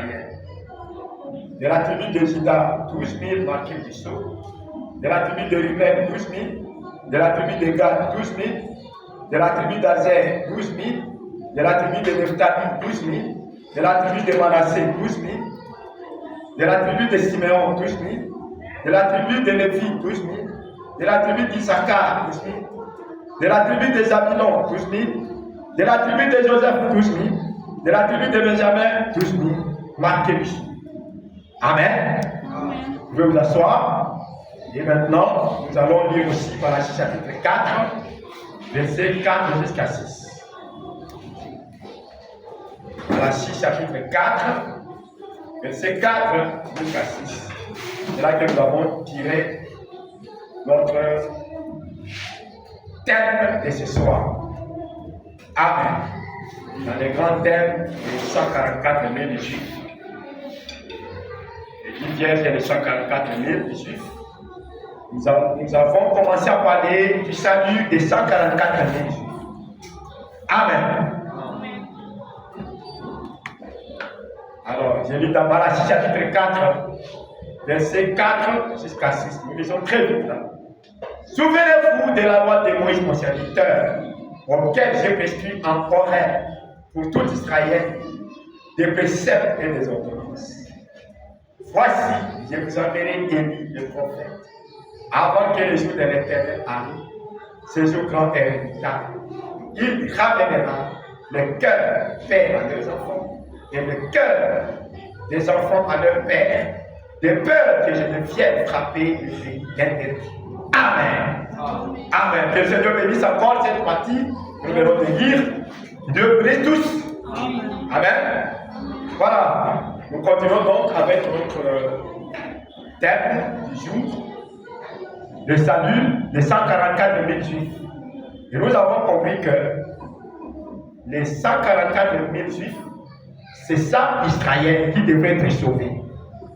d'Israël. De la tribu de Juda, 12 000 marqués du sceau. De la tribu de Ruben, 12 000. De la tribu de Gad, 12 000. De la tribu d'Azer, 12 000. De la tribu de Nephtali, 12 000. De la tribu de Manassé, 12 000. De la tribu de Siméon, 12 000. De la tribu de Lévi, 12 000. De la tribu d'Issachar, 12 000. De la tribu de Zabulon, 12 000. De la tribu de Joseph, 12 000. De la tribu de Benjamin, 12 000. Marquez ici. Amen. Vous pouvez vous asseoir. Et maintenant, nous allons lire aussi Malachie chapitre 4, versets 4 jusqu'à 6. Malachie chapitre 4, verset 4 jusqu'à 6. C'est là que nous avons tiré notre thème de ce soir. Amen. Dans les grands thèmes des 144 000 juifs. Et qui viennent les 144 000 juifs. Nous avons commencé à parler du salut des 144 000 juifs. Amen. Alors, j'ai lu dans Malachie chapitre 4, verset 4 jusqu'à 6. Nous lisons très vite là. Souvenez-vous de la loi de Moïse, mon serviteur, auquel j'ai prescrit en Horeb pour tout Israël des préceptes et des ordonnances. Voici, je vous enverrai Élie, le prophète, avant que le jour de l'Éternel arrive, ce jour grand et redoutable. Il ramènera le cœur père à leurs enfants et le cœur des enfants à leur père, de peur que je ne vienne frapper le pays d'Éternel. Amen. Amen. Que le Seigneur bénisse encore cette partie. Nous venons de lire. Dieu bénisse tous. Amen. Voilà. Nous continuons donc avec notre thème du jour. Le salut des 144 000 juifs. Et nous avons compris que les 144 000 juifs, c'est ça Israël qui devrait être sauvé.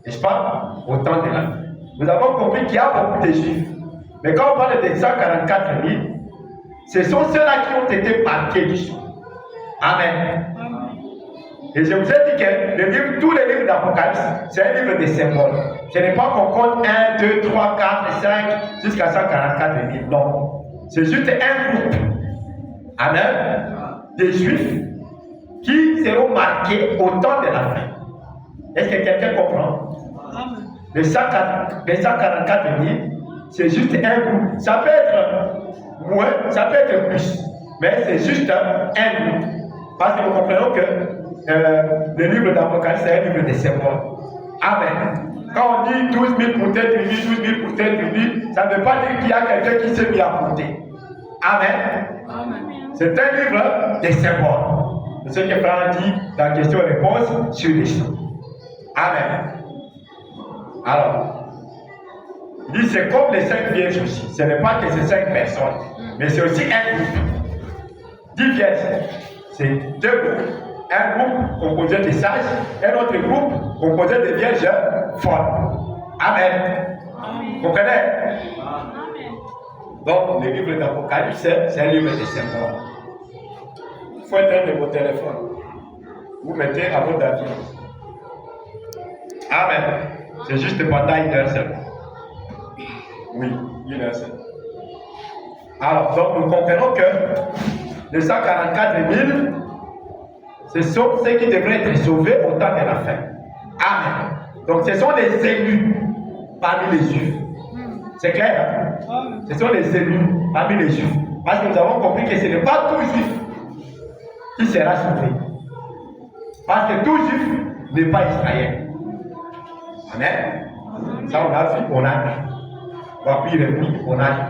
N'est-ce pas? Au temps de la vie. Nous avons compris qu'il y a beaucoup de juifs. Mais quand on parle des 144 000, ce sont ceux-là qui ont été marqués du sang. Amen. Et je vous ai dit que tous les livres d'Apocalypse, c'est un livre de symboles. Ce n'est pas qu'on compte 1, 2, 3, 4, 5, jusqu'à 144 000. Non. C'est juste un groupe. Amen. Des juifs qui seront marqués au temps de la fin. Est-ce que quelqu'un comprend? Les 144 000, c'est juste un groupe. Ça peut être moins, ça peut être plus. Mais c'est juste un groupe. Parce que nous comprenons que le livre d'Apocalypse, c'est un livre de symboles. Amen. Quand on dit 12 000 pour telle tribu, 12 000 pour telle tribu, ça ne veut pas dire qu'il y a quelqu'un qui s'est mis à compter. Amen. C'est un livre de symboles. C'est ce que Franck dit dans question-réponse sur les choses. Amen. Alors, il dit c'est comme les 5 vierges aussi. Ce n'est pas que c'est 5 personnes, mais c'est aussi un groupe. 10 vierges, c'est 2 groupes. Un groupe composé de sages, un autre groupe composé de vierges folles. Amen. Vous comprenez? Amen. Donc, le livre d'Apocalypse, c'est un livre de symboles. Il faut éteindre vos téléphones. Vous mettez à votre avis. Amen. C'est juste pendant une heure seule. Oui, une heure seule. Alors, donc nous comprenons que les 144 000, ce sont ceux qui devraient être sauvés au temps de la fin. Amen. Donc ce sont les élus parmi les juifs. C'est clair? Hein? Ce sont les élus parmi les juifs. Parce que nous avons compris que ce n'est pas tout juif qui sera sauvé. Parce que tout juif n'est pas Israël. Amen. Ça on a vu, on a vu. On va plus revenir, on a vu.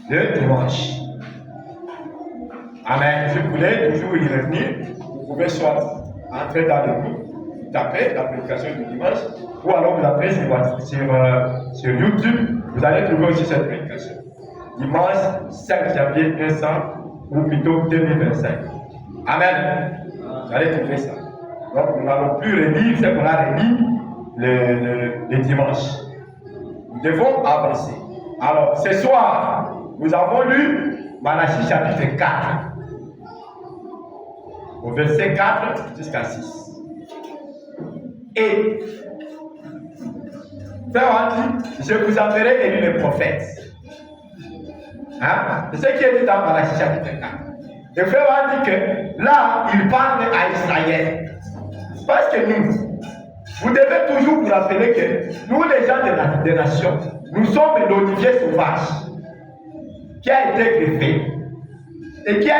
Le dimanche. Amen. Si vous voulez toujours y revenir, vous pouvez soit entrer dans le groupe, taper la prédication du dimanche, ou alors vous entrez sur YouTube, vous allez trouver aussi cette prédication. Dimanche 5 janvier 1900, ou plutôt 2025. Amen. Vous allez trouver ça. Donc nous n'allons plus relire ce qu'on a relu le dimanche. Nous devons avancer. Alors ce soir, nous avons lu Malachie chapitre 4. Au verset 4 jusqu'à 6. Et Frère a dit, je vous enverrai élire les prophètes. Hein? C'est ce qui est dit dans Malachie chapitre 4. Le frère a dit que là, il parle à Israël. Parce que nous, vous devez toujours vous rappeler que nous, les gens des nations, nous sommes l'olivier sauvage qui a été greffé et qui a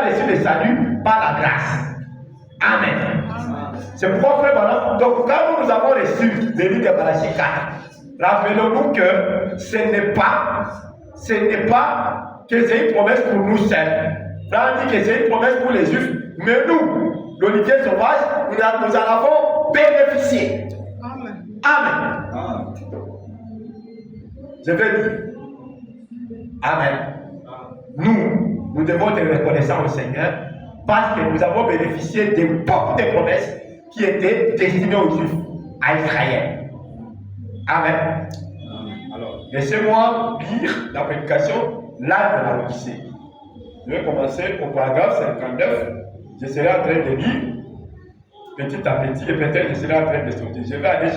reçu le salut par la grâce. Amen. C'est pourquoi, frère Balaam, donc quand nous avons reçu le livre de Malachie 4, rappelons-nous que ce n'est pas que c'est une promesse pour nous seuls. Frère dit que c'est une promesse pour les Juifs, mais nous, l'olivier sauvage, nous en avons bénéficié. Amen. Amen. Je vais dire, Amen. Nous devons être reconnaissants au Seigneur parce que nous avons bénéficié de beaucoup de promesses qui étaient destinées aux Juifs, à Israël. Amen. Alors, laissez-moi lire la prédication là de la Odyssée. Je vais commencer au paragraphe 59. Je serai en train de lire petit à petit et peut-être je serai en train de sauter. Je vais aller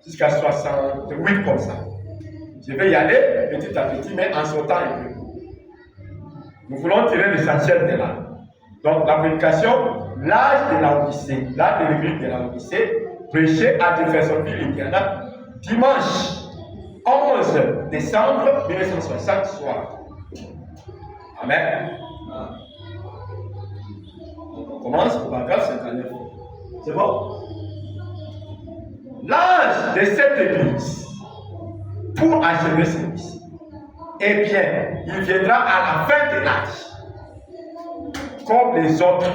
jusqu'à 68 comme ça. Je vais y aller petit à petit, mais en sautant un peu. Nous voulons tirer l'essentiel de là. Donc, la prédication, l'âge de la Odyssée, l'âge de l'église de la Odyssée, prêché à Jeffersonville, Indiana, dimanche 11 décembre 1960 soir. Amen. On commence au paragraphe 59. C'est bon? L'âge de cette église, pour achever cette église, eh bien, il viendra à la fin de l'âge, comme les autres.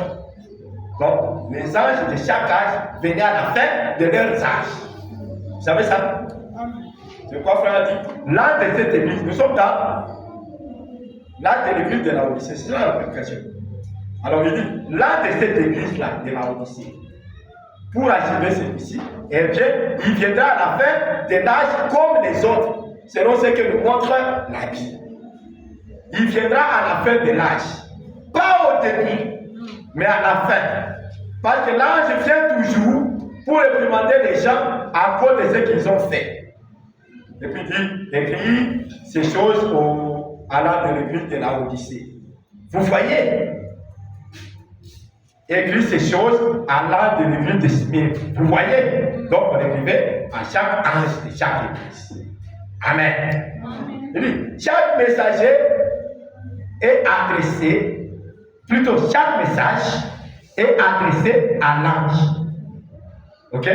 Donc, les anges de chaque âge venaient à la fin de leurs âges. Vous savez ça? C'est quoi frère a dit? L'âge de cette église, nous sommes dans l'âge de l'église de la Odyssée. C'est ça la prédication. Alors, il dit, l'âge de cette église-là, de la Odyssée, pour achever celui-ci, eh bien, il viendra à la fin de l'âge comme les autres, selon ce que nous montre la Bible. Il viendra à la fin de l'âge. Pas au début, mais à la fin. Parce que l'ange vient toujours pour réprimander les gens à cause de ce qu'ils ont fait. Et puis il dit, écrit ces choses à l'âge de l'église de la Odyssée. Vous voyez? Écrit ces choses à l'âge de l'église de Smyrne. Vous voyez? Donc on écrivait à chaque ange de chaque église. Amen. Il dit, chaque messager est adressé, plutôt chaque message est adressé à l'ange. Ok?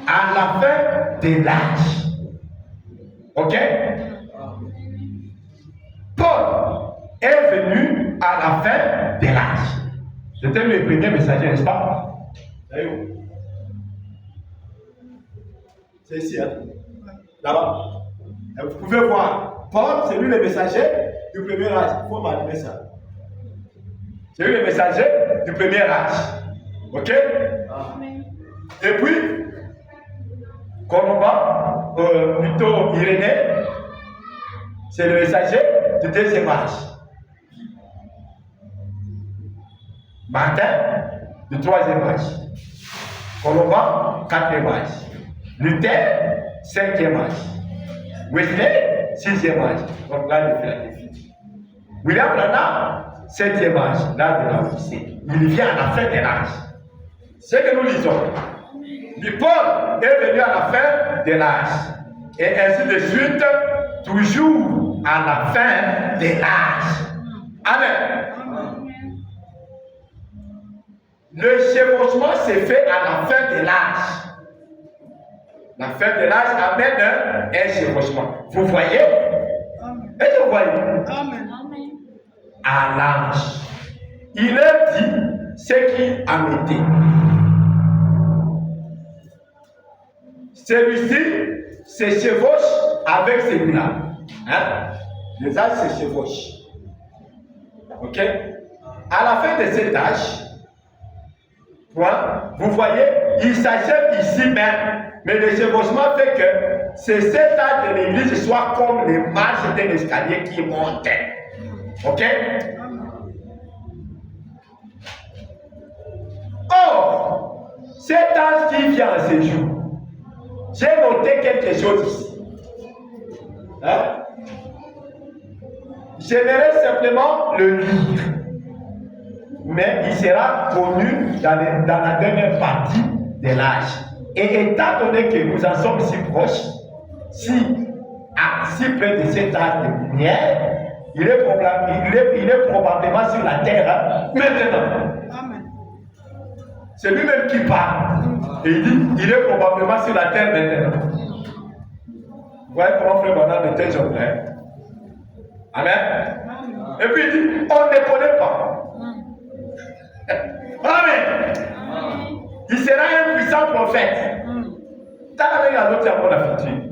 À la fin de l'âge. Ok? Paul est venu à la fin de l'âge. C'était le premier messager, n'est-ce pas? C'est ici, hein? Là-bas. Vous pouvez voir, Paul, c'est lui le messager du premier âge. Il faut m'allumer ça. C'est lui le messager du premier âge. Ok? Et puis, Colomba, plutôt Irénée, c'est le messager du deuxième âge. Martin, du troisième âge. Colomba, quatrième âge. Luther, cinquième âge. Wesley, sixième âge. Donc là, il fait la défi. William Branham, septième âge. Là, de la Odyssée. Il vient à la fin de l'âge. C'est ce que nous lisons. Paul est venu à la fin de l'âge. Et ainsi de suite, toujours à la fin de l'âge. Amen. Le chevauchement s'est fait à la fin de l'âge. La fin de l'âge amène un chevauchement. Vous voyez? Est-ce que vous voyez? Amen. À l'âge. Il a dit ce qui a été. Celui-ci se chevauche avec celui-là. Hein? Les âges se chevauchent. Ok? À la fin de cet âge, vous voyez, il s'achève ici même. Mais le chevauchement fait que c'est cet âge de l'église soit comme les marches d'un escalier qui montent. Ok? Or, cet ange qui vient en séjour, j'ai noté quelque chose ici. Hein? J'aimerais simplement le lire, mais il sera connu dans la dernière partie de l'âge. Et étant donné que nous en sommes si proches, si près de cet âge de lumière, il est probablement sur la terre maintenant. Amen. C'est lui-même qui parle. Et il dit, il est probablement sur la terre maintenant. Vous voyez comment frère Bonham était jeune, hein? Amen. Et puis il dit, on ne connaît pas. Amen. Il sera un puissant prophète. T'as avec la autre à la future.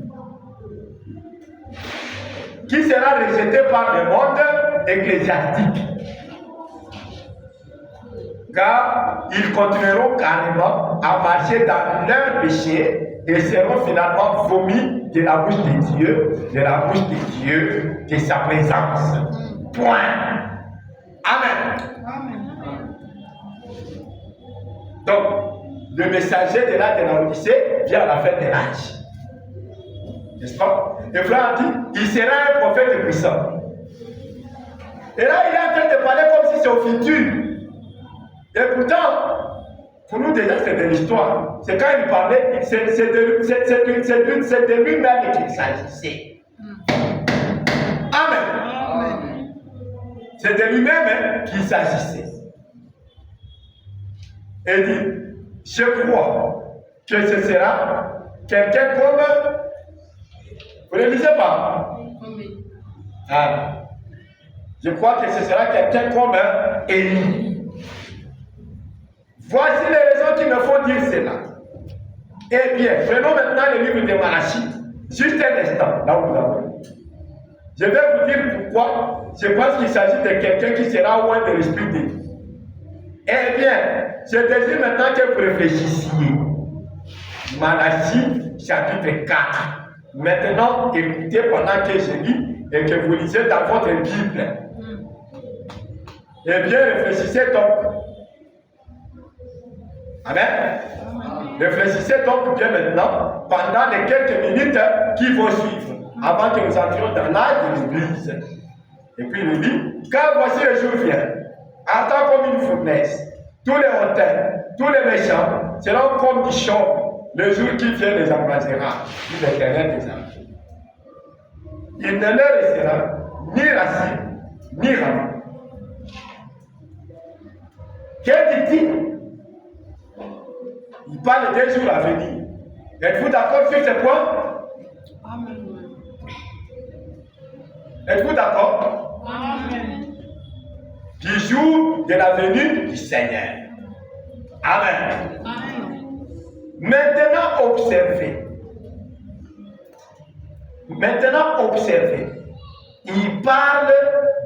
Qui sera rejeté par le monde ecclésiastique. Car ils continueront carrément à marcher dans leur péché et seront finalement vomis de la bouche de Dieu, de sa présence. Point. Amen. Donc, le messager de la Odyssée vient à la fin de l'âge. N'est-ce pas? Et frère dit, il sera un prophète puissant. Et là, il est en train de parler comme si c'est au futur. Et pourtant, pour nous déjà, c'est de l'histoire. C'est quand il parlait, c'est de lui-même qu'il s'agissait. Amen. C'est de lui-même qu'il s'agissait. Et dit, je crois que ce sera quelqu'un comme... Vous ne lisez pas? Ah. Je crois que ce sera quelqu'un comme Élie. Voici les raisons qui me font dire cela. Eh bien, prenons maintenant le livre de Malachie. Juste un instant, là où vous avez. Je vais vous dire pourquoi je pense qu'il s'agit de quelqu'un qui sera loin de l'esprit de Dieu. Eh bien, je désire maintenant que vous réfléchissiez. Malachie, chapitre 4. Maintenant, écoutez pendant que je lis et que vous lisez dans votre Bible. Eh bien, réfléchissez donc. Amen. Réfléchissez donc bien maintenant pendant les quelques minutes qui vont suivre avant que nous entrions dans l'âge de l'Église. Et puis il nous dit, car voici le jour vient, attend comme une fournaise. Tous les hautains, tous les méchants seront comme du chaume. Le jour qui vient les embrasera, dit l'Éternel des armées. Il ne leur restera ni racine, ni rameau. Que dit-il? Il parle des jours à venir. Êtes-vous d'accord sur ce point? Amen. Êtes-vous d'accord? Amen. Du jour de la venue du Seigneur. Amen. Amen. Maintenant observez. Il parle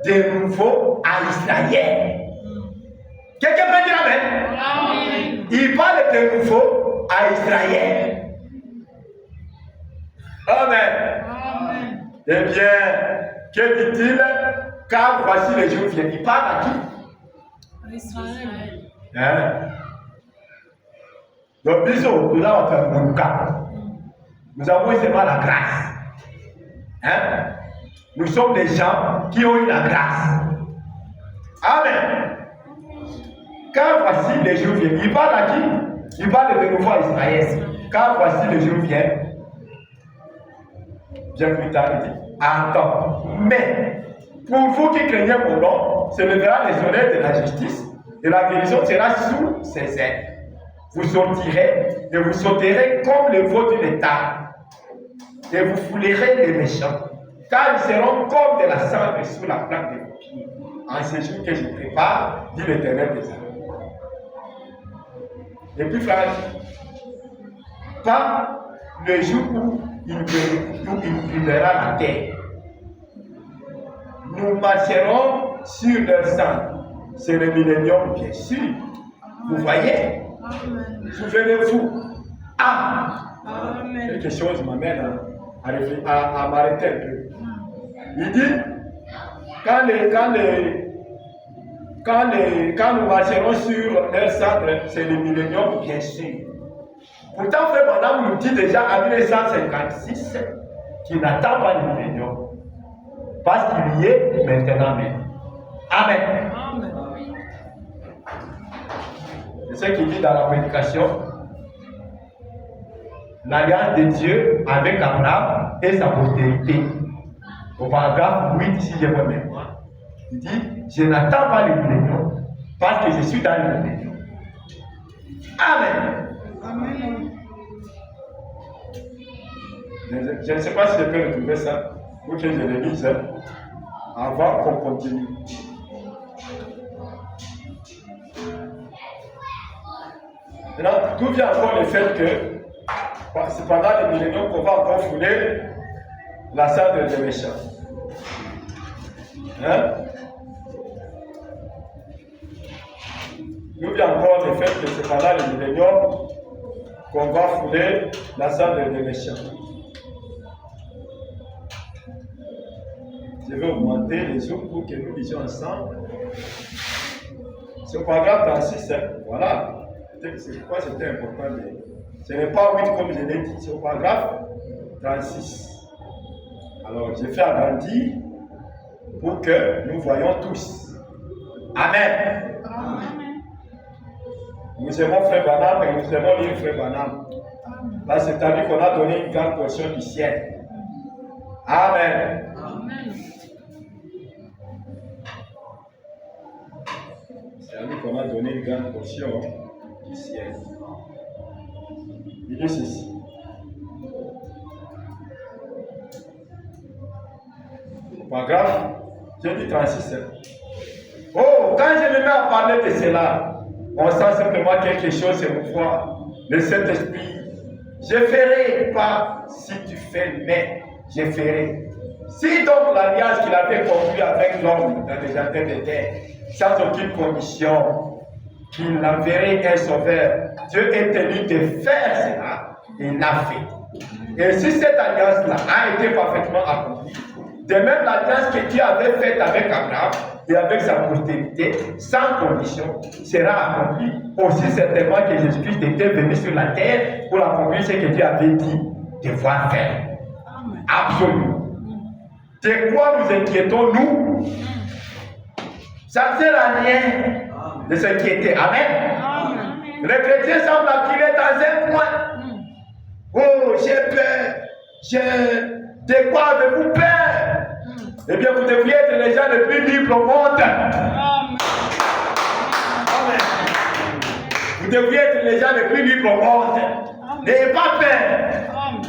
de nouveau à Israël. Quelqu'un peut dire Amen? Amen. Il parle de nouveau à Israël. Amen. Amen. Eh bien, que dit-il? Car voici les jours viennent. Il parle à qui? Israël. Hein? Donc, disons, nous avons fait mon cas. Nous avons seulement la grâce. Hein? Nous sommes des gens qui ont eu la grâce. Amen. Car voici les jours viennent. Il parle à qui? Il parle de nouveau à Israël. Car voici les jours viennent. Bien plus tard, il dit, attends. Mais, pour vous qui craignez mon nom, se lèvera les soleils de la justice et la guérison sera sous ses ailes. Vous sortirez et vous sauterez comme le veau d'une étable et vous foulerez les méchants, car ils seront comme de la cendre sous la plaque de vos pieds. En ce jour que je prépare, dit l'Éternel des armées. Et puis, frère, pas le jour où il brûlera la terre. Nous marcherons sur leur sang. C'est le millénium, bien sûr. Vous voyez? Amen. Souvenez-vous. Amen. Quelque chose m'amène à m'arrêter un peu. Il dit, quand quand nous marcherons sur leur centre, c'est le millénium, bien sûr. Pourtant, Frère Branham nous dit déjà en 1956 qu'il n'attend pas le millénium. Parce qu'il y est maintenant même. Amen. Amen. C'est ce qu'il dit dans la prédication. L'alliance de Dieu avec Abraham et sa postérité. Au paragraphe 8, si j'ai bonne mémoire, il dit, je n'attends pas le millénium parce que je suis dans le millénium. Amen. Amen. Je ne sais pas si je peux retrouver ça pour que je le lise avant qu'on continue. Maintenant, d'où vient encore le fait que c'est pendant le millénium qu'on va encore fouler la salle des méchants. Hein? D'où vient encore le fait que c'est pendant le millénium qu'on va fouler la salle des méchants. Je vais augmenter les zooms pour que nous lisions ensemble. C'est au paragraphe 36, hein? Voilà. C'est pourquoi c'était important. Ce n'est pas 8 comme je l'ai dit, c'est au paragraphe 36. Alors, j'ai fait agrandir pour que nous voyons tous. Amen. Amen. Nous aimons Frère Branham et nous aimons lire Frère Branham. Parce que c'est à lui qu'on a donné une grande portion du ciel. Amen. Amen. C'est à lui qu'on a donné une grande portion du ciel. Il dit ceci. Paragraphe, j'ai dit 36. Oh, quand je me mets à parler de cela, on sent simplement quelque chose c'est une foi. Le Saint-Esprit. Je ferai pas si tu fais, mais je ferai. Si donc l'alliance qu'il avait conclue avec l'homme dans les jardins de terre, sans aucune condition, qu'il enverrait un sauveur, Dieu est tenu de faire cela, et il l'a fait. Et si cette alliance-là a été parfaitement accomplie, de même l'alliance que Dieu avait faite avec Abraham et avec sa postérité, sans condition, sera accomplie aussi certainement que Jésus-Christ était venu sur la terre pour accomplir ce que Dieu avait dit devoir faire. Amen. Absolument. De quoi nous inquiétons-nous? Ça ne sert à rien de s'inquiéter. Amen. Amen. Le chrétien semble qu'il est dans un coin. Oh, j'ai peur. De quoi avez-vous peur? Eh bien, vous devriez être les gens les plus libres au monde. Amen. Amen. Vous devriez être les gens les plus libres au monde. N'ayez pas peur. Amen.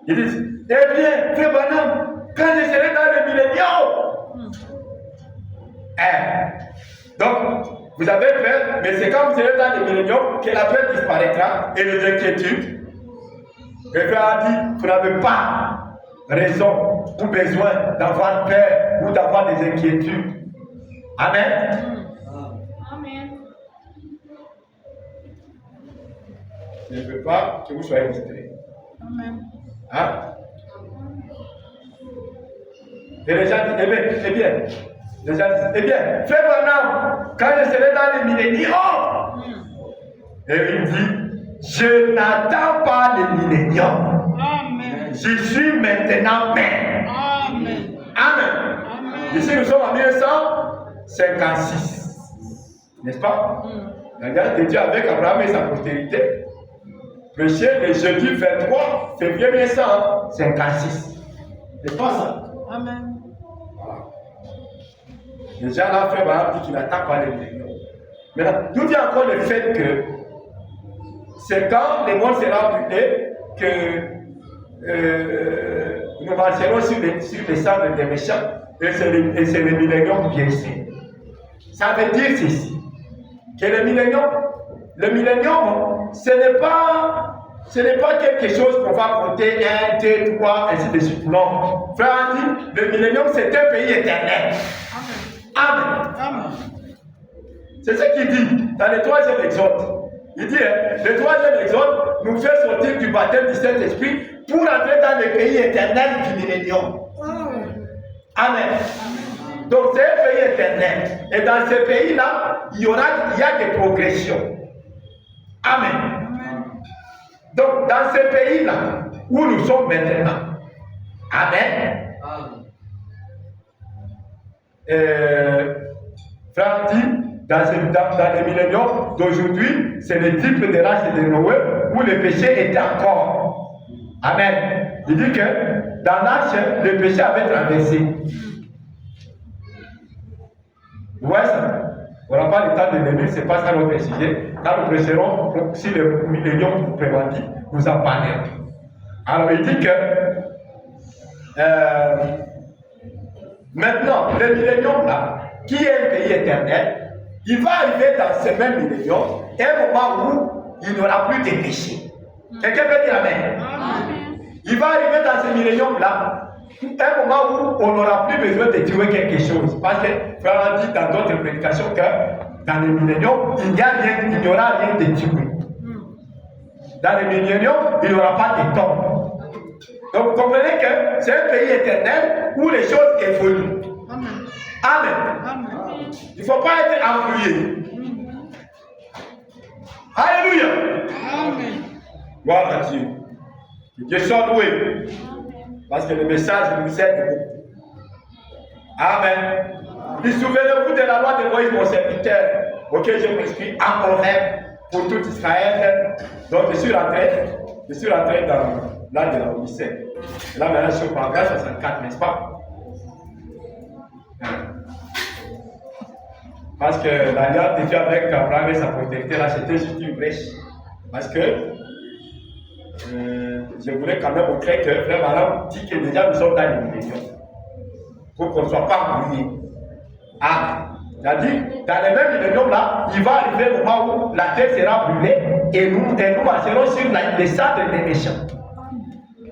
Il dit, eh bien, Frère Branham, quand je serai dans le millénium. Donc, vous avez peur, mais c'est quand vous serez dans le millénium que la peur disparaîtra et les inquiétudes. Le frère a dit, vous n'avez pas raison ou besoin d'avoir peur ou d'avoir des inquiétudes. Amen. Amen. Je ne veux pas que vous soyez distraits. Amen. Hein? Et les gens disent, eh bien, les gens disent, eh bien, Frère Branham, quand je serai dans le millénium, et il dit, je n'attends pas le millénium. Amen. Je suis maintenant même. Amen. Amen. Amen. Ici, nous sommes en 1956. N'est-ce pas? La grâce de Dieu avec Abraham et sa postérité. Prêché le jeudi 23 février 1956. N'est-ce pas ça? Amen. Voilà. Déjà là, Frère Branham dit qu'il n'attend pas les milléniums. Maintenant, d'où vient encore le fait que c'est quand le monde sera brûlé que nous marcherons sur les cendres des méchants et c'est le millénium bien sûr. Ça veut dire ceci, que le millénium, ce n'est pas quelque chose qu'on va compter 1, 2, 3, ainsi de suite. Non. Frère dit, le millénium c'est un pays éternel. Amen. Amen. C'est ce qu'il dit dans le 3e exode. Il dit, le 3e exode nous fait sortir du baptême du Saint-Esprit pour entrer dans le pays éternel du millénium. Amen. Donc c'est un pays éternel. Et dans ce pays-là, il y a des progressions. Amen. Donc dans ce pays-là, où nous sommes maintenant, Amen. Frère dit, dans les milléniums d'aujourd'hui, c'est le type de race de Noé où le péché était encore. Amen. Il dit que dans l'âge, le péché avait traversé. Vous voyez ça? On n'a pas le temps de venir, ce n'est pas ça notre sujet. Quand nous prêcherons sur le millénium préventif, nous en parlerons. Alors il dit que maintenant, le millénium là, qui est un pays éternel, il va arriver dans ce même millénium un moment où il n'y aura plus de péché. Quelqu'un peut dire Amen. Il va arriver dans ce millénium là un moment où on n'aura plus besoin de tuer quelque chose. Parce que Frère dit dans d'autres prédications que dans le millénium, il n'y aura rien de tuer. Dans le millénium, il n'y aura pas de tombe. Donc vous comprenez que c'est un pays éternel où les choses évoluent. Amen. Il ne faut pas être embrouillé. Alléluia. Amen. Gloire à Dieu. Que Dieu soit loué. Parce que le message nous aide beaucoup. Amen. Puis souvenez-vous de la loi de Moïse, mon serviteur, auquel je prescris en Horeb pour tout Israël. Donc je suis rentré dans l'âge de la Odyssée. Là maintenant je suis au paragraphe 64, n'est-ce pas? Parce que l'alliance de Dieu avec Abraham et sa postérité, là, c'était juste une brèche. Parce que je voulais quand même montrer que Frère Maram dit que déjà nous sommes dans les milléniums. Pour qu'on ne soit pas embrouillés. Amen. C'est-à-dire, dans les mêmes milléniums là, il va arriver le moment où la terre sera brûlée et nous marcherons sur les cendres des méchants.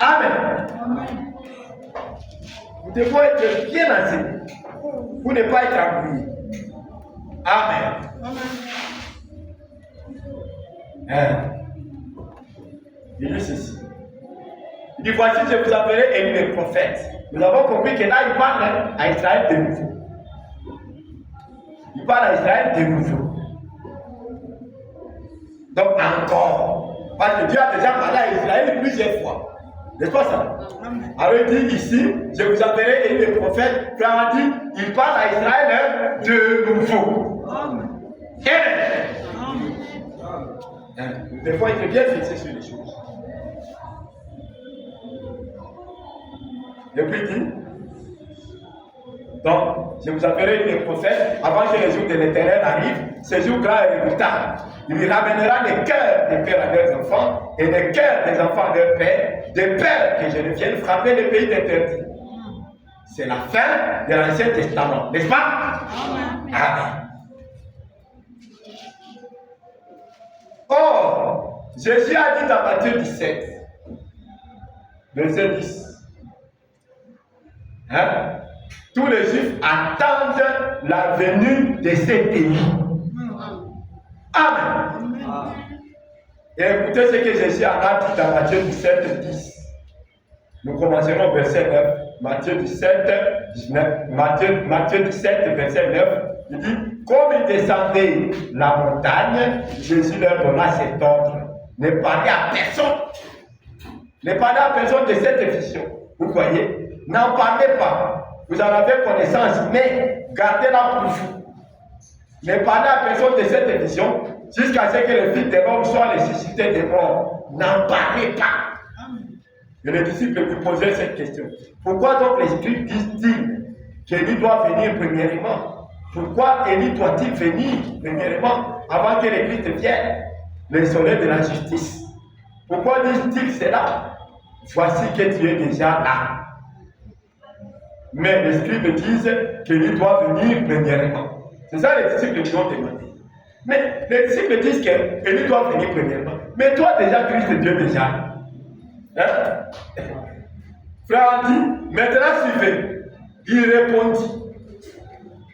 Amen. Nous devons être bien enseignés pour ne pas être embrouillés. Amen. Il dit ceci. Il dit, voici, je vous appellerai Élie le prophète. Nous avons compris que là, il parle à Israël de nouveau. Il parle à Israël de nouveau. Donc encore. Parce que Dieu a déjà parlé à Israël plusieurs fois. N'est-ce pas ça? Alors il dit ici, je vous appellerai Élie le prophète. Frère dit, il parle à Israël de nouveau. Amen. Nous devons être bien fixés sur les choses. Et puis il dit, donc, je vous appellerai les prophètes avant que les jours de l'Éternel arrivent, ces jours grands et redoutables. Il ramènera les cœurs des pères à leurs enfants et les cœurs des enfants à leurs pères, des pères que je ne vienne frapper les pays d'interdit. C'est la fin de l'Ancien Testament, n'est-ce pas? Amen. Or, Jésus a dit dans Matthieu 17, verset 10, tous les Juifs attendent la venue de cet Élie. Amen. Et écoutez ce que Jésus a dit dans Matthieu 17, 10. Nous commencerons verset 9. Matthieu 17, 19. Matthieu 17, verset 9. Il dit, comme ils descendaient la montagne, Jésus leur donna cet ordre. Ne parlez à personne. Ne parlez à personne de cette vision. Vous voyez? N'en parlez pas. Vous en avez connaissance, mais gardez-la pour vous. Ne parlez à personne de cette vision jusqu'à ce que le Fils de l'homme soit ressuscité des morts. N'en parlez pas. Et les disciples lui posaient cette question. Pourquoi donc les Écritures disent-ils qu'Élie doit venir premièrement? Pourquoi Élie doit-il venir premièrement avant que le Christ vienne, le soleil de la justice? Pourquoi disent-ils cela? Voici que tu es déjà là. Mais les scribes disent qu'Élie doit venir premièrement. C'est ça les disciples lui ont demandé. Mais les disciples disent qu'Élie doit venir premièrement. Mais toi déjà, Christ Dieu déjà. Frère dit, maintenant suivez. Il répondit.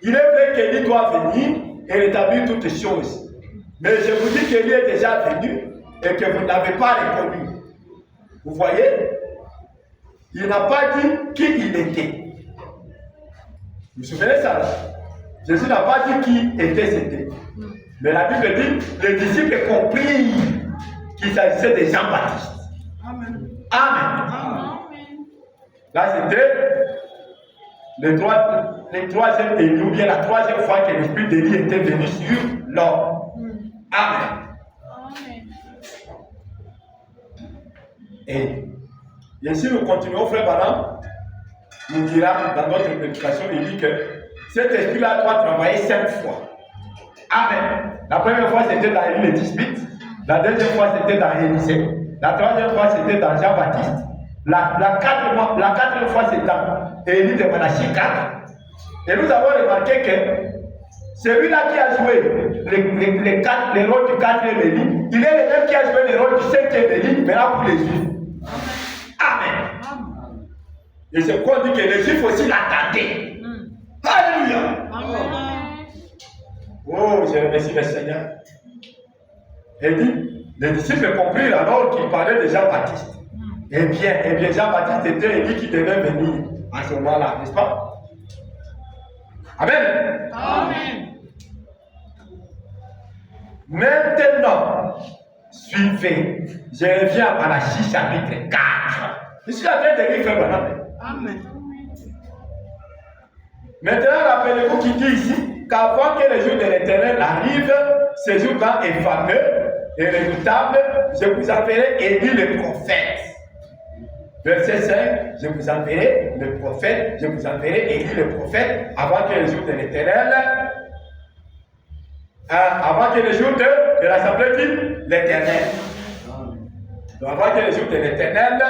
Il est vrai qu'Élie doit venir et rétablir toutes choses. Mais je vous dis qu'Élie est déjà venu et que vous n'avez pas reconnu. Vous voyez? Il n'a pas dit qui il était. Vous vous souvenez ça? Jésus n'a pas dit qui était c'était. Mais la Bible dit, les disciples comprirent qu'il s'agissait de Jean-Baptiste. Amen. Amen. Amen. Là, c'était le troisième Élie, ou bien la troisième fois que l'esprit d'Élie était venu sur l'homme. Amen. Amen. Et si nous continuons, frère Madame, nous dira dans notre prédication, il dit que cet esprit-là doit travailler 5 fois. Amen. La première fois, c'était dans Élie le 18. La deuxième fois, c'était dans Élisée. La troisième fois, c'était dans Jean-Baptiste. La quatrième fois, c'est dans Élie de Malachie 4. Et nous avons remarqué que celui-là qui a joué le rôle du quatrième Élie, il est le même qui a joué le rôle du cinquième Élie, mais là pour les Juifs. Amen. Et c'est pourquoi on dit que les Juifs aussi l'attendaient. Alléluia. Amen. Oh, je remercie le Seigneur. Et dit, les disciples comprirent alors qu'il parlait de Jean-Baptiste. Eh bien, Jean-Baptiste était Élie qui devait venir à ce moment-là, n'est-ce pas? Amen. Amen. Maintenant, suivez. Je reviens à Malachie chapitre 4. Je suis en train de lire, frère Branham. Amen. Maintenant, rappelez-vous qu'il dit ici qu'avant que le jour de l'Éternel arrive, ce jour grand et fameux et redoutable, je vous enverrai Élie le prophète. Verset 5, je vous enverrai le prophète, je vous enverrai Élie le prophète, avant que le jour de l'Éternel, avant que le jour de l'Assemblée dit l'Éternel. Donc avant que le jour de l'Éternel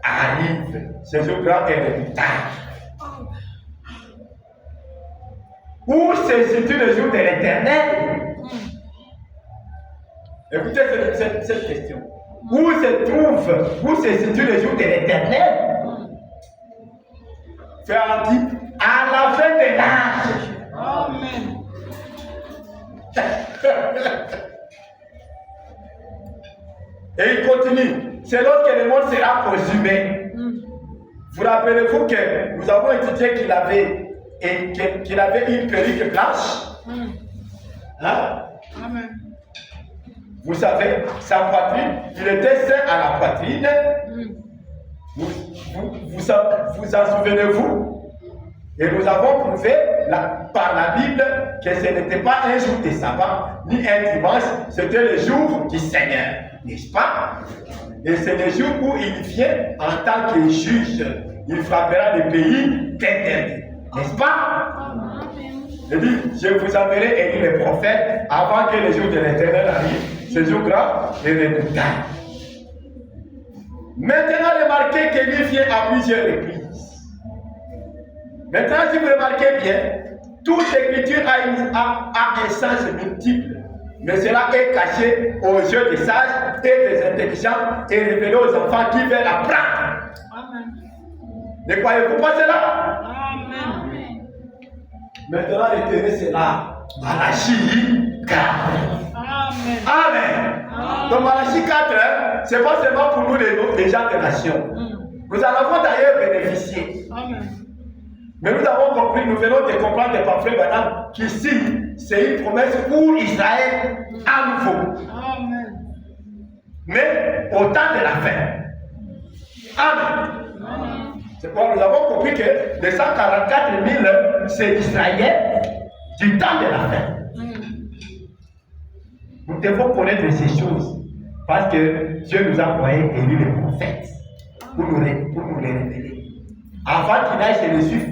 arrive, ce jour grand et redoutable. Où se situe le jour de l'Éternel? Écoutez cette question. Où se situe le jour de l'Éternel? Frère dit, à la fin de l'âge. Amen. Et il continue. C'est lorsque le monde sera consumé. Vous rappelez-vous que nous avons étudié qu'il avait une perruque blanche? Hein? Amen. Vous savez, sa poitrine, il était saint à la poitrine. Vous en souvenez-vous? Et nous avons prouvé par la Bible que ce n'était pas un jour de sabbat, ni un dimanche, c'était le jour du Seigneur, n'est-ce pas? Et c'est le jour où il vient en tant que juge. Il frappera les pays d'interdit, n'est-ce pas? Il dit, je vous enverrai Élie le prophète avant que le jour de l'Éternel arrive, ce jour grand et redoutable. Maintenant, remarquez qu'Élie vient à plusieurs reprises. Maintenant, si vous remarquez bien, toute écriture a un sens multiple, mais cela est caché aux yeux des sages et des intelligents et révélé aux enfants qui veulent apprendre. Amen. Ne croyez-vous pas cela? Amen. Maintenant, l'Éternel, c'est là. Malachie 4. Amen. Amen. Donc, Malachie 4, ce n'est pas seulement pour nous les gens des nations. Nous en avons d'ailleurs bénéficié. Amen. Mais nous avons compris, nous venons de comprendre des pamphlets maintenant qu'ici, c'est une promesse pour Israël à nouveau. Amen. Mais au temps de la fin. Amen. Amen. C'est pourquoi nous avons compris que les 144 000, c'est Israël du temps de la fin. Nous devons connaître ces choses parce que Dieu nous a envoyé Élie le prophète pour nous les révéler. Avant qu'il aille chez les Juifs,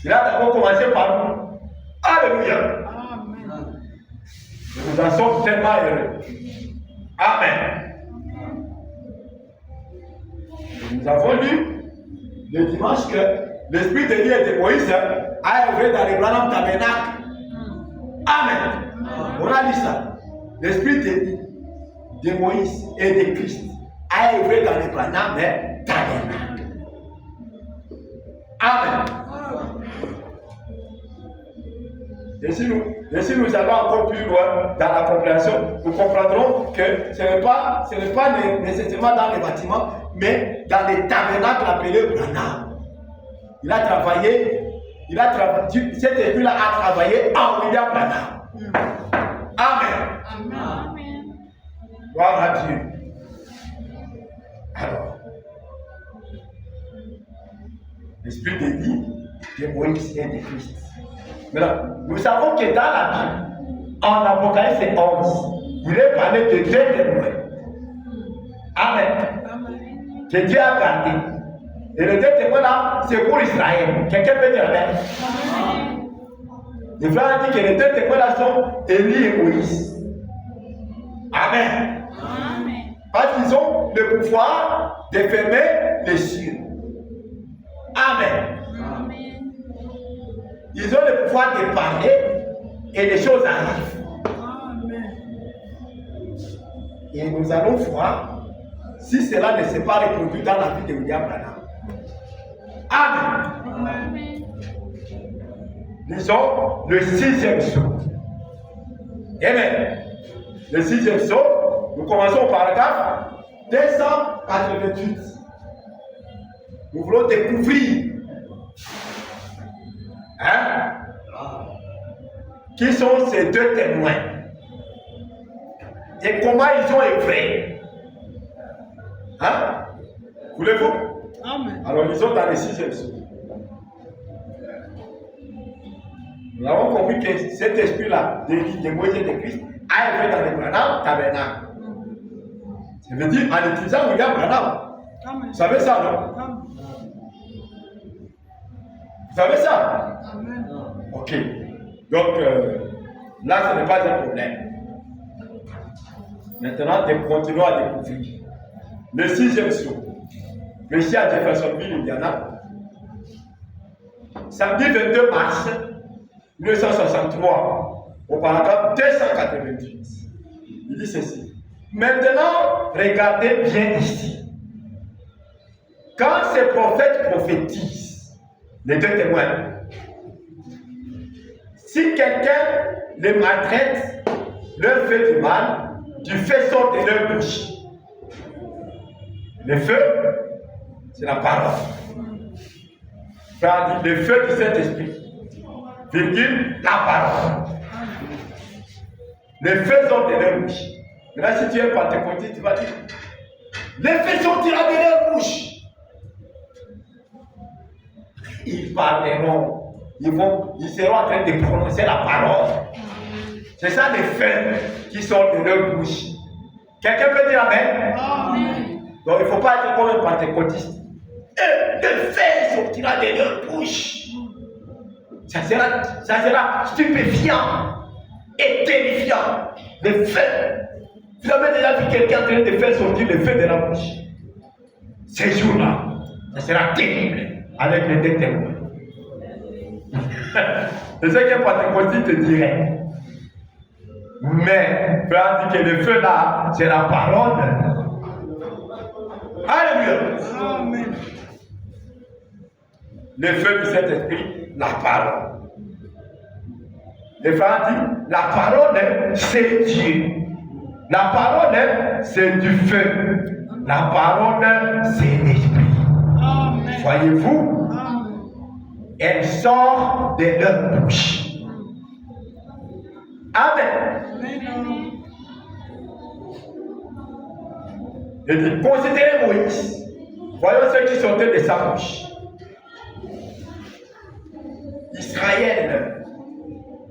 il a d'abord commencé par nous. Alléluia. Amen. Nous en sommes tellement heureux. Amen. Nous avons lu le dimanche que l'esprit d'Élie et de Moïse a œuvré dans les Branham Tabernacle. Amen. On a lu ça. L'esprit d'Élie, de Moïse et de Christ a œuvré dans les Branham Tabernacle. Amen. Et si nous allons encore plus loin dans la compréhension, nous comprendrons que ce n'est pas nécessairement dans les bâtiments, mais dans les tabernacles appelés Branham. Il a travaillé cet esprit-là a travaillé en William Branham. Amen. Amen. Gloire à Dieu. Alors, l'esprit de vie, de Moïse et de Christ. Maintenant, nous savons que dans la Bible, en Apocalypse 11, il est parlé de deux témoins. Amen. Amen. Que Dieu a gardé. Et les deux témoins là, c'est pour Israël. Quelqu'un peut dire Amen. Amen. Le frère dit que les deux témoins là sont Élie et Moïse. Amen. Amen. Parce qu'ils ont le pouvoir de fermer les cieux. Amen. Amen. Ils ont le pouvoir de parler et les choses arrivent. Amen. Et nous allons voir si cela ne s'est pas reproduit dans la vie de William Branham. Amen. Amen. Disons le sixième saut. Amen. Le sixième saut, nous commençons au paragraphe 288. Nous voulons découvrir qui sont ces deux témoins et comment ils ont œuvré. Voulez-vous? Amen. Alors lisons dans le sixième saut. Nous avons compris que cet esprit-là, de Moïse et de Christ, a œuvré dans le Branham tabernacle. Ça veut dire en utilisant William Branham. Amen. Vous savez ça, non? Amen. Vous savez ça? Amen. Ok. Donc, là, ce n'est pas un problème. Maintenant, continuons à découvrir. Le sixième saut. Ici à Jeffersonville, Indiana. Samedi 22 mars 1963, au paragraphe 288. Il dit ceci. Maintenant, regardez bien ici. Quand ces prophètes prophétisent, les deux témoins, si quelqu'un les maltraite, leur fait du mal, du feu sort de leur bouche. Le feu, c'est la parole. Frère dit le feu du Saint-Esprit. Virgule, la parole. Le feu sort de leur bouche. Maintenant, si tu es pentecôtiste, tu vas dire le feu sortira de leur bouche. Ils parleront, ils seront en train de prononcer la parole. C'est ça les faits qui sortent de leur bouche. Quelqu'un peut dire Amen? Amen. Donc il ne faut pas être comme un pentecôtiste. Et le fait sortira de leur bouche. Ça sera stupéfiant et terrifiant. Le feu. Vous avez déjà vu quelqu'un en train de faire sortir le feu de la bouche. Ces jours-là, ça sera terrible avec les deux témoins. C'est ce qu'un pentecôtiste te dirait. Mais, frère dit que le feu là, c'est la parole. Alléluia. Amen. Le feu du Saint-Esprit, la parole. Le frère dit, la parole, c'est Dieu. La parole, c'est du feu. La parole, c'est l'Esprit. Amen. Voyez-vous, Amen. elle sort de leur bouche. Amen. Amen. Et dit, considérez Moïse. Voyons ceux qui sortaient de sa bouche. Israël,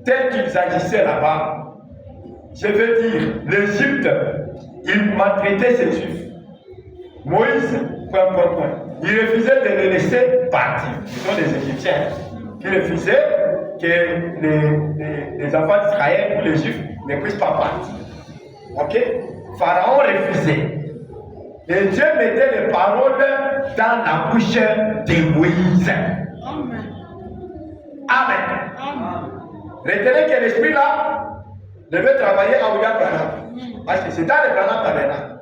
tel qu'ils agissaient là-bas, je veux dire, l'Égypte, il maltraitait ses juifs. Moïse, point. Il refusait de les laisser partir. Ce sont les Égyptiens qui refusaient que les enfants d'Israël ou les juifs ne puissent pas partir. Ok? Pharaon refusait. Et Dieu mettait les paroles dans la bouche de Moïse. Amen. Amen. Amen. Retenez que l'esprit là devait travailler à William Branham. Parce que c'est dans le Branham tabernacle.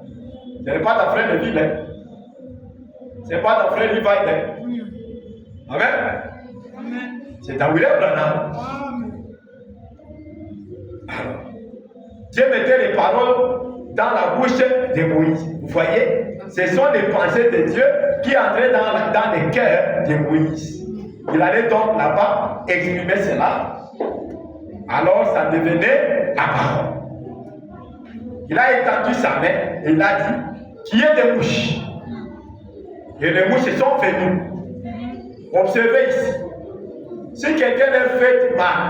Ce n'est pas dans frère de ville. Ce n'est pas dans frère Levi. Amen. Amen. C'est dans William Branham. Amen. Alors, Dieu mettait les paroles dans la bouche de Moïse. Vous voyez, ce sont les pensées de Dieu qui entraient dans le cœur de Moïse. Il allait donc là-bas exprimer cela. Alors ça devenait la parole. Il a étendu sa main et il a dit qu'il y ait des mouches. Et les mouches sont venues. Observez ici. Si quelqu'un est fait du mal,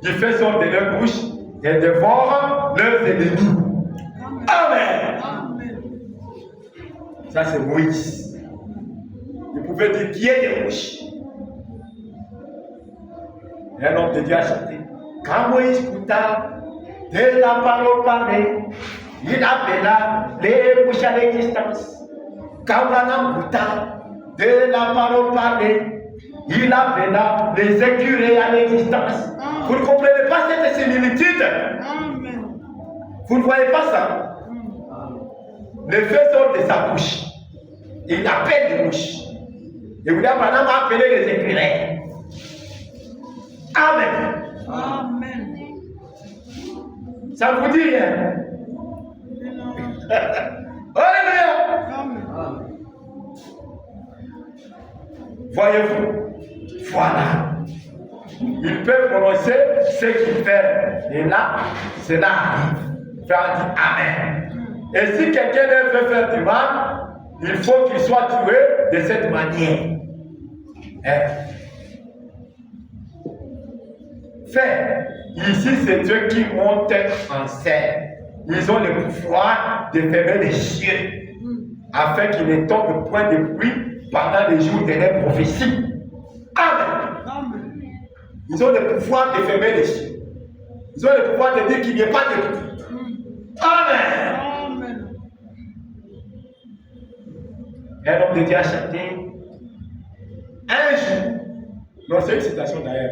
il fait sortir de leur bouche et dévore leurs ennemis. Amen. Amen. Ça c'est Moïse. Il pouvait dire qu'il y ait des mouches. Et un homme de Dieu a chanté. Quand Moïse écouta de la parole parlée, il appela les mouches à l'existence. Quand Branham écouta de la parole parlée, il appela les écureuils à l'existence. Vous ne comprenez pas cette similitude? Amen. Vous ne voyez pas ça? Le feu sort de sa bouche. Il appelle les mouches. Et William Branham a appelé les écureuils. Amen. Amen. Ça ne vous dit rien? Alléluia. Amen. Voyez-vous? Voilà. Il peut prononcer ce qu'il fait. Et là, cela arrive. Faire dire Amen. Et si quelqu'un veut faire du mal, il faut qu'il soit tué de cette manière. Fait. Ici, c'est Dieu qui monte en scène. Ils ont le pouvoir de fermer les cieux afin qu'il ne tombe point de pluie pendant les jours de leurs prophéties. Amen. Amen. Ils ont le pouvoir de fermer les cieux. Ils ont le pouvoir de dire qu'il n'y a pas de pluie. Amen. Amen. Un homme de Dieu a chanté un jour. Non, c'est une citation d'ailleurs.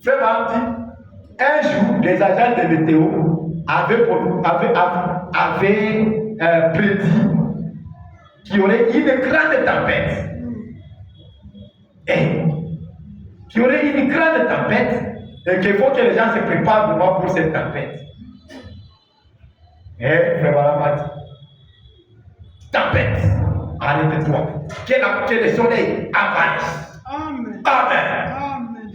Frère Marc dit un jour, les agents de météo avaient prédit qu'il y aurait une grande tempête. Et qu'il y aurait une grande tempête et qu'il faut que les gens se préparent vraiment pour cette tempête. Et frère Marc a dit tempête, arrête-toi. Que le soleil apparaisse. Amen. Amen. Amen.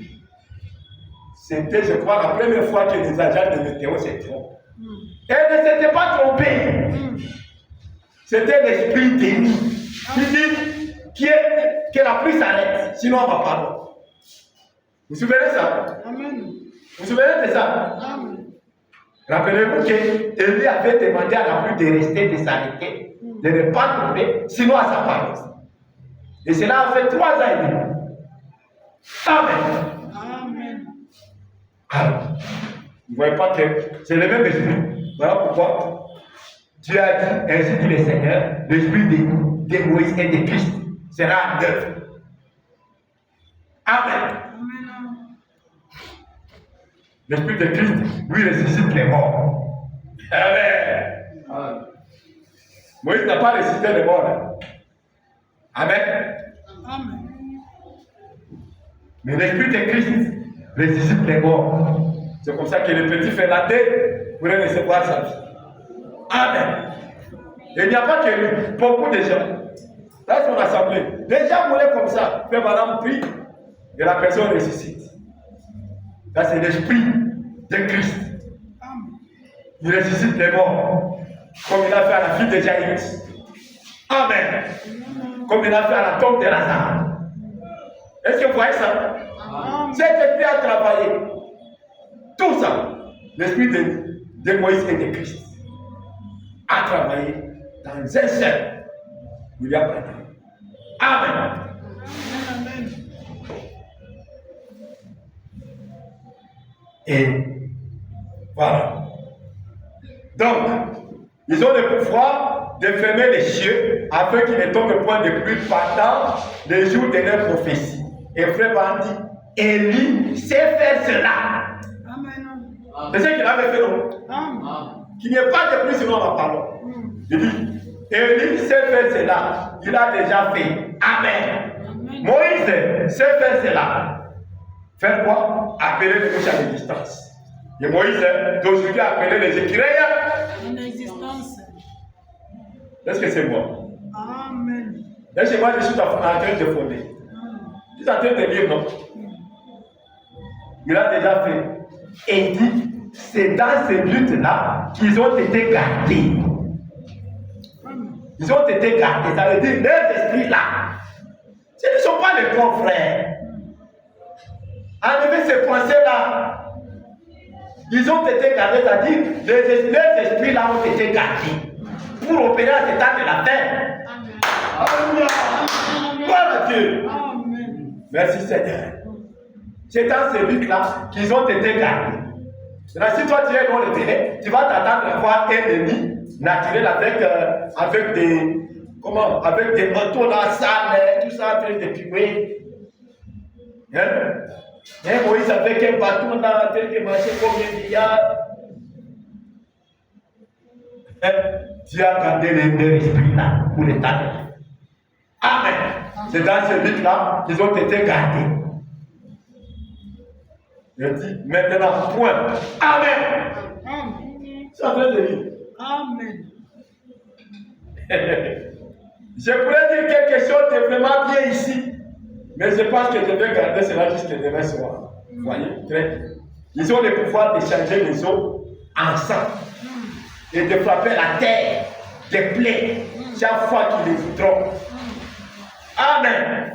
C'était, je crois, la première fois que les agents de météo s'étaient trompés. Et ne s'étaient pas trompés. C'était l'esprit d'Élie qui dit que la pluie s'arrête, sinon on va pas. Vous vous souvenez de ça? Amen. Vous vous souvenez de ça? Amen. Rappelez-vous qu'Élie avait demandé à la pluie de rester, de s'arrêter, de ne pas tomber, sinon à sa parole. Et cela a fait 3 ans et demi. Amen. Amen. Alors, vous ne voyez pas que c'est le même esprit. Voilà pourquoi Dieu a dit, ainsi dit le Seigneur, l'esprit de Moïse et de Christ sera en œuvre. Amen. Amen. L'esprit de Christ, lui, ressuscite les morts. Amen. Amen. Moïse n'a pas ressuscité les morts. Amen. Amen. Mais l'esprit de Christ ressuscite les morts. C'est comme ça que le petit Fernandez pourrait recevoir sa vie. Amen. Et il n'y a pas que lui, beaucoup de gens. Dans son assemblée, les gens mouraient comme ça. Fait madame prie et la personne ressuscite. Ça, c'est l'esprit de Christ. Amen. Il ressuscite les morts, comme il a fait à la fille de Jairus. Amen. Comme il a fait à la tombe de Lazare. Est-ce que vous voyez ça? Amen. Cet esprit a travaillé. Tout ça, l'esprit de Moïse et de Christ a travaillé dans un seul. William Branham. Amen. Amen. Et voilà. Donc, ils ont le pouvoir de fermer les cieux afin qu'il ne tombe point de pluie pendant les jours de leur prophétie. Et frère Bandi, Élie sait faire cela. Amen. C'est ce qu'il avait fait, non? Amen. Qu'il n'y ait pas de pluie selon ma parole. Il dit, Élie sait faire cela. Il a déjà fait. Amen. Amen. Moïse sait faire cela. Faire quoi? Appeler les mouches à l'existence. Et Moïse d'aujourd'hui a appelé les écureuils En existence. Est-ce que c'est moi? Amen. Est-ce que moi je suis en train de fonder? Tu es en train de lire, non? Il a déjà fait. Et il dit, c'est dans ces buts-là qu'ils ont été gardés. Ils ont été gardés. Ça veut dire, leurs esprits-là, ce ne sont pas les bons frères. Enlevez ces pensées-là. Ils ont été gardés, c'est-à-dire, leurs esprits-là ont été gardés pour opérer à cet temps de la terre. Alléluia. Gloire à Dieu. Amen. Merci Seigneur. C'est dans ces buts-là qu'ils ont été gardés. Maintenant, si toi tu es dans le terrain, tu vas t'attendre à voir un ennemi naturel avec des motos dans la salle, tout ça en train de puer. Hein? Moïse avec un bâton dans la train de marcher comme un vieillard. Tu as gardé les esprits là pour les temps. Amen. C'est dans ce but-là qu'ils ont été gardés. Je dis maintenant, point. Amen. Amen. C'est en train de lire. Amen. Je pourrais dire quelque chose de vraiment bien ici, mais je pense que je vais garder cela jusqu'à demain soir. Vous voyez? Très bien. Ils ont le pouvoir de changer les eaux en sang et de frapper la terre des plaies chaque fois qu'ils les voudront. Amen.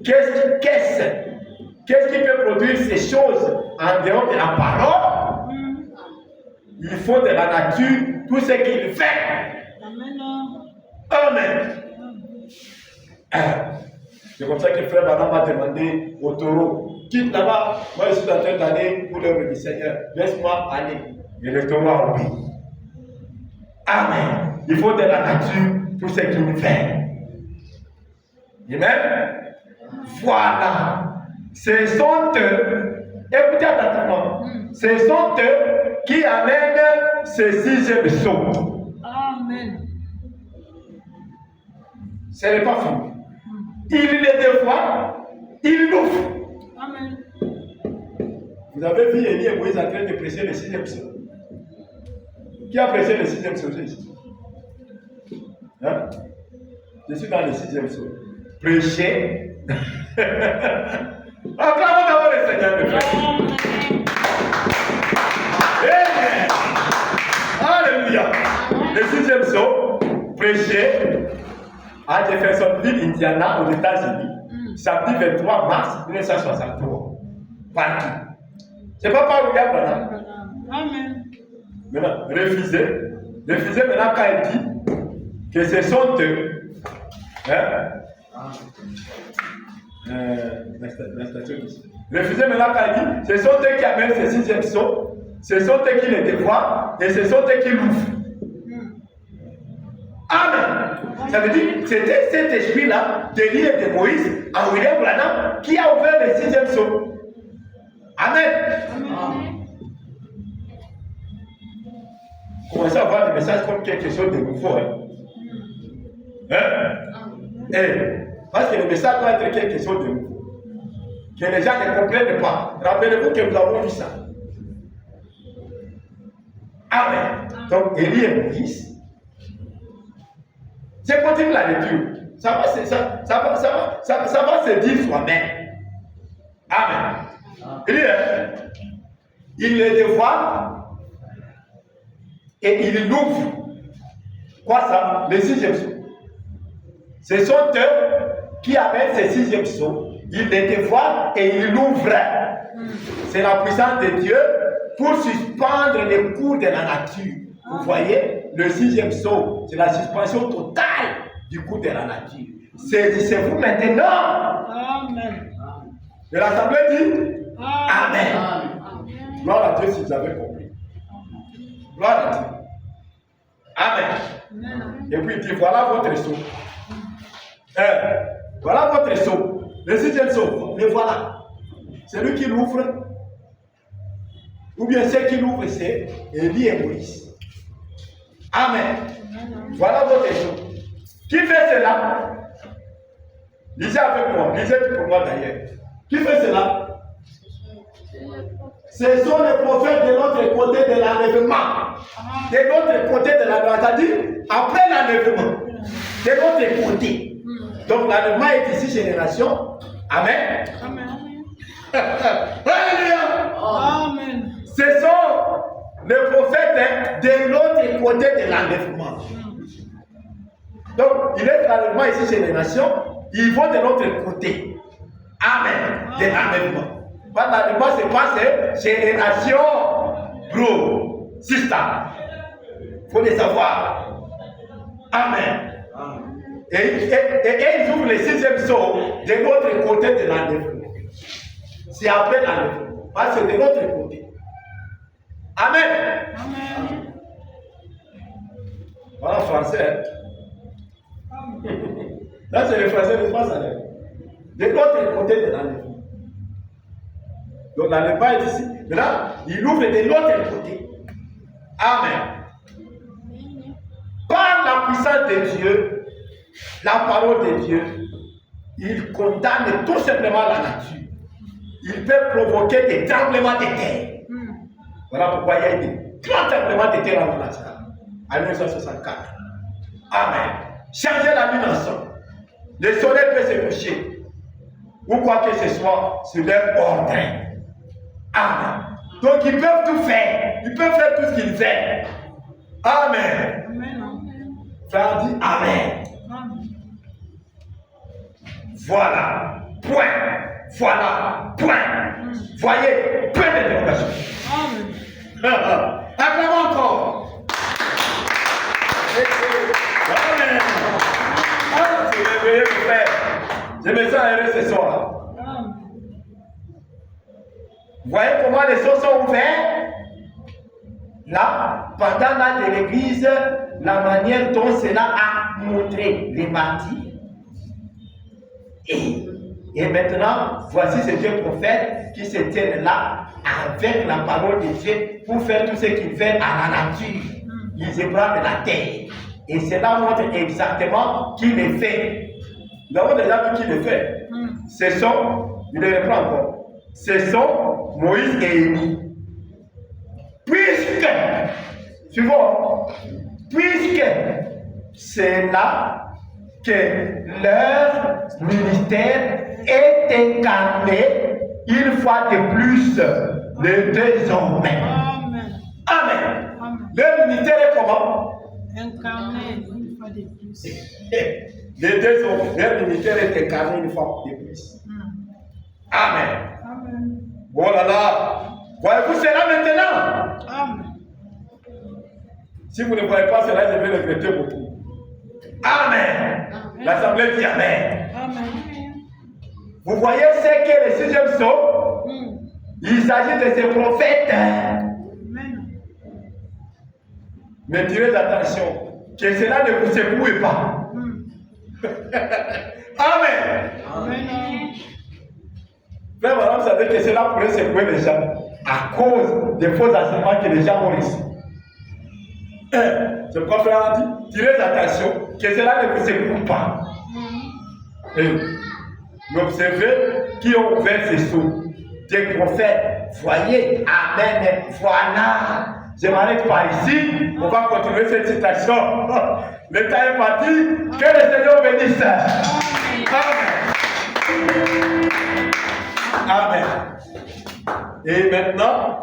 Qu'est-ce qui peut produire ces choses en dehors de la parole? Il faut de la nature tout ce qu'il fait. Amen. C'est comme ça que frère Madame m'a demandé au taureau, quitte là-bas, moi je suis en train d'aller pour l'œuvre du Seigneur, laisse-moi aller. Et le taureau a obéi. Amen. Il faut de la nature tout ce qu'il fait. Amen. Voilà. Ce sont eux, écoutez attentivement, ce sont eux qui amènent ce sixième saut. Amen. Ce n'est pas fini. Il les dévoile, il l'ouvre. Amen. Vous avez vu Élie et Moïse en train de prêcher le sixième saut. Qui a prêché le sixième saut ici? Hein? Je suis dans le sixième saut. Prêcher. Acclamons d'abord le Seigneur de frère. Amen. Alléluia. Le sixième saut, prêcher à Jeffersonville, Indiana, aux États-Unis, samedi 23 mars 1963. Par qui? C'est pas par William Branham. Amen. Maintenant, refusez maintenant quand il dit que ce sont eux. Hein? Refusez maintenant quand il dit ce sont eux qui amènent ce sixième saut, ce sont eux qui les dévoient et ce sont eux qui l'ouvrent. Amen. Ça veut dire que c'était cet esprit-là d'Élie et de Moïse en William Branham qui a ouvert le sixième saut. Amen. Amen. Commencez à voir le message comme quelque chose de nouveau. Parce que le message doit être quelque chose de nouveau. Que les gens ne comprennent pas. Rappelez-vous que nous avons vu ça. Amen. Donc, Élie et Moïse. Je continue la lecture. Ça va se dire soi-même. Amen. Il les dévoile et il l'ouvre. Quoi ça? Le sixième saut. Ce sont eux qui amènent ce sixième saut. Il les dévoile et il l'ouvre. C'est la puissance de Dieu pour suspendre les cours de la nature. Vous voyez, le sixième saut, c'est la suspension totale du cours de la nature. Saisissez-vous maintenant. Amen. Et l'assemblée dit Amen. Gloire à Dieu si vous avez compris. Gloire à Dieu. Amen. Et puis il dit voilà votre saut. Voilà votre saut. Le sixième saut, le voilà. C'est lui qui l'ouvre. Ou bien c'est qui l'ouvre, c'est Élie et Moïse. Amen. Voilà votre saut. Qui fait cela? Lisez avec moi. Lisez pour moi d'ailleurs. Qui fait cela? Ce sont les prophètes de l'autre côté de l'enlèvement. De l'autre côté de l'enlèvement. C'est-à-dire, après l'enlèvement, de l'autre côté. Donc l'enlèvement est ici génération. Amen. Amen. Alléluia. Amen. Ce sont les prophètes de l'autre côté de l'enlèvement. Donc, il est l'enlèvement ici génération, ils vont de l'autre côté. Amen. De l'enlèvement. L'enlèvement se passe génération, bro, sister. Il faut les savoir. Amen. Et ils ouvrent le 6e saut de l'autre côté de l'enlèvement. C'est après l'enlèvement. Parce que c'est de l'autre côté. Amen. Amen. Voilà français. Là, c'est le français, n'est-ce pas ça? De l'autre côté de l'enlèvement. Donc l'enlèvement est ici. Maintenant, il ouvre de l'autre côté. Amen. Par la puissance de Dieu, la parole de Dieu, il condamne tout simplement la nature. Il peut provoquer des tremblements de terre. Voilà pourquoi il y a eu des grands tremblements de terre en Alaska, en 1964. Amen. Changer la lune ensemble. Le soleil peut se coucher. Ou quoi que ce soit sur leur ordre. Amen. Donc ils peuvent tout faire. Ils peuvent faire tout ce qu'ils veulent. Amen. Amen. Frère dit Amen. Amen. Voilà. Point. Voilà. Point. Voyez. Point d'interrogation. Amen. Acclamons encore. Amen. Ah, c'est merveilleux, mon frère. Je me sens heureux ce soir. Amen. Voyez comment les choses sont ouvertes. Là, pendant l'acte de l'église, la manière dont cela a montré les martyrs. Et maintenant, voici ces deux prophètes qui se tiennent là avec la parole de Dieu pour faire tout ce qu'ils font à la nature. Ils ébranlent la terre. Et cela montre exactement qui le fait. Nous avons déjà vu qui le fait. Ce sont, je le reprends encore, ce sont Moïse et Élie. Puisque, suivons, puisque c'est là que leur ministère est incarné une fois de plus le désormais. Amen. Amen. Amen. Leur ministère est comment? Incarné une fois de plus. Les deux hommes, leur ministère est incarné une fois de plus. Amen. Amen. Oh là là. Voyez-vous cela maintenant? Amen. Si vous ne voyez pas cela, je vais regretter beaucoup. Amen. L'assemblée dit Amen. Amen. Vous voyez ce que le 6e saut? Il s'agit de ces prophètes. Amen. Mais tirez attention, que cela ne vous secoue pas. Amen. Amen. Frère, madame, vous savez que cela pourrait secouer les gens à cause des faux enseignements que les gens ont reçus. C'est pourquoi frère a dit, tirez attention, que cela ne vous secoue pas. Et vous observez qui ont ouvert ces sceaux. Des prophètes, voyez, Amen, voilà. Je m'arrête par ici, on va continuer cette citation. Le temps est parti, que le Seigneur bénisse. Amen. Amen. Et maintenant,